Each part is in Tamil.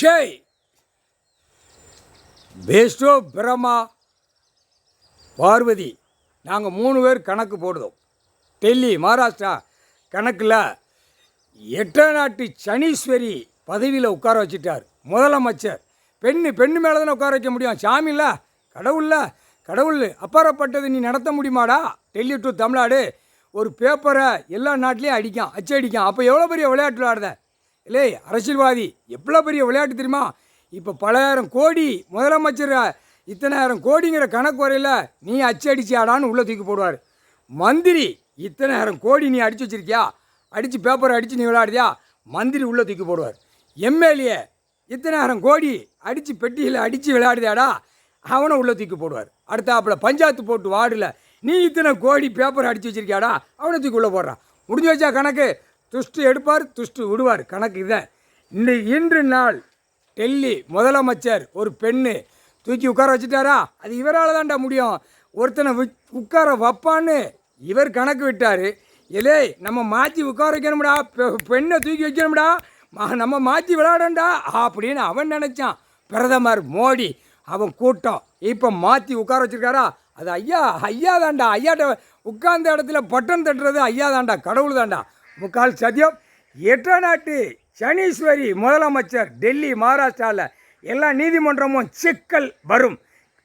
அக்ஷய், பேஸ்டோ, பிரம்மா, பார்வதி, நாங்கள் 3 பேர் கணக்கு போடுதோம். டெல்லி, மகாராஷ்டிரா கணக்கில் 8 நாட்டு சனீஸ்வரி பதவியில் உட்கார வச்சுட்டார் முதலமைச்சர். பெண்ணு மேலே தானே உட்கார வைக்க முடியும். சாமி இல்லை, கடவுள் அப்பாற்பட்டது நீ நடத்த முடியுமாடா? டெல்லி டு தமிழ்நாடு ஒரு பேப்பரை எல்லா நாட்டிலையும் அச்சடிக்கான். அப்போ எவ்வளோ பெரிய விளையாட்டு விளையாடுத இல்லை? அரசியல்வாதி எவ்வளோ பெரிய விளையாட்டு தெரியுமா? இப்போ பலாயிரம் கோடி முதலமைச்சர் இத்தனாயிரம் கோடிங்கிற கணக்கு வரையில் நீ அச்சடிச்சியாடான்னு உள்ளே தூக்கி போடுவார். மந்திரி இத்தனாயிரம் கோடி நீ அடித்து வச்சிருக்கியா, அடித்து பேப்பரை அடித்து நீ விளையாடுதியா, மந்திரி உள்ளே தூக்கி போடுவார். எம்எல்ஏ இத்தனாயிரம் கோடி அடித்து பெட்டியில் அடித்து விளையாடுதியாடா, அவனை உள்ளே தூக்கி போடுவார். அடுத்தாப்பில் பஞ்சாயத்து போட்டு வார்டில் நீ இத்தனை கோடி பேப்பர் அடித்து வச்சிருக்கியாடா, அவனை தூக்கி உள்ளே போடுறான். முடிஞ்சு வச்சா கணக்கு. துஷ்டு எடுப்பார், துஷ்டு விடுவார். கணக்கு இதுதான். இன்று நாள் டெல்லி முதலமைச்சர் ஒரு பெண்ணு தூக்கி உட்கார வச்சுட்டாரா, அது இவரால் தான்டா முடியும். ஒருத்தனை உட்கார வைப்பான்னு இவர் கணக்கு விட்டார். இல்லை, நம்ம மாற்றி உட்கார வைக்கணும்டா, பெண்ணை தூக்கி வைக்கணும்டா, நம்ம மாற்றி விளையாடண்டா அப்படின்னு அவன் நினச்சான். பிரதமர் மோடி அவன் கூட்டம் இப்போ மாற்றி உட்கார வச்சுருக்காரா, அது ஐயா தாண்டா. ஐயாட்ட உட்கார்ந்த இடத்துல பட்டன் தட்டுறது ஐயா தாண்டா, கடவுள் தாண்டா. முக்கால் சத்தியம். 8 நாட்டு சனீஸ்வரி முதலமைச்சர் டெல்லி, மகாராஷ்டிராவில் எல்லா நீதிமன்றமும் சிக்கல் வரும்,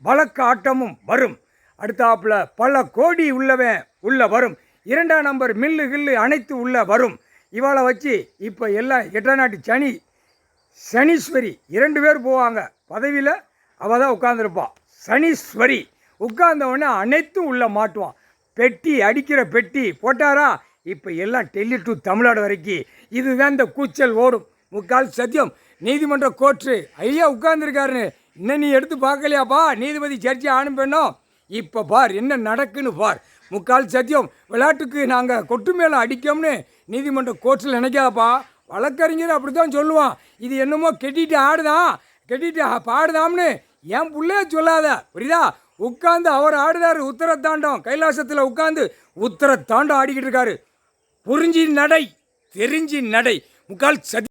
வழக்கு ஆட்டமும் வரும். அடுத்தாப்பில் பல கோடி உள்ள வரும். 2ஆம் நம்பர் மில்லு அனைத்து உள்ள வரும். இவளை வச்சு இப்போ எல்லாம் 8 நாட்டு சனீஸ்வரி 2 பேர் போவாங்க பதவியில். அவள் தான் உட்காந்துருப்பாள். சனீஸ்வரி உட்கார்ந்தவொடனே அனைத்தும் உள்ளே மாட்டுவான். பெட்டி அடிக்கிற பெட்டி போட்டாரா, இப்போ எல்லாம் டெல்லி டு தமிழ்நாடு வரைக்கும் இதுதான் இந்த கூச்சல் ஓடும். முக்கால் சத்தியம். நீதிமன்ற கோர்ட்டு ஐயா உட்கார்ந்துருக்காருன்னு இன்னும் நீ எடுத்து பார்க்கலையாப்பா? நீதிபதி சர்ச்சை அனுப்பணும். இப்போ பார் என்ன நடக்குன்னு பார். முக்கால் சத்தியம். விளையாட்டுக்கு நாங்கள் கொட்டு மேலே அடிக்கோம்னு நீதிமன்ற கோர்ட்டில் நினைக்காதப்பா. வழக்கறிஞர் அப்படி தான் சொல்லுவான். இது என்னமோ கெட்டிட்டு பாடுதாம்னு என் பிள்ளைய சொல்லாத, புரியுதா? உட்காந்து அவர் ஆடுதாரு உத்தரத்தாண்டம். கைலாசத்தில் உட்காந்து உத்தரத்தாண்டம் ஆடிக்கிட்டு இருக்காரு. புரிஞ்சி நடை, தெரிஞ்சி நடை. முக்கால் சதி.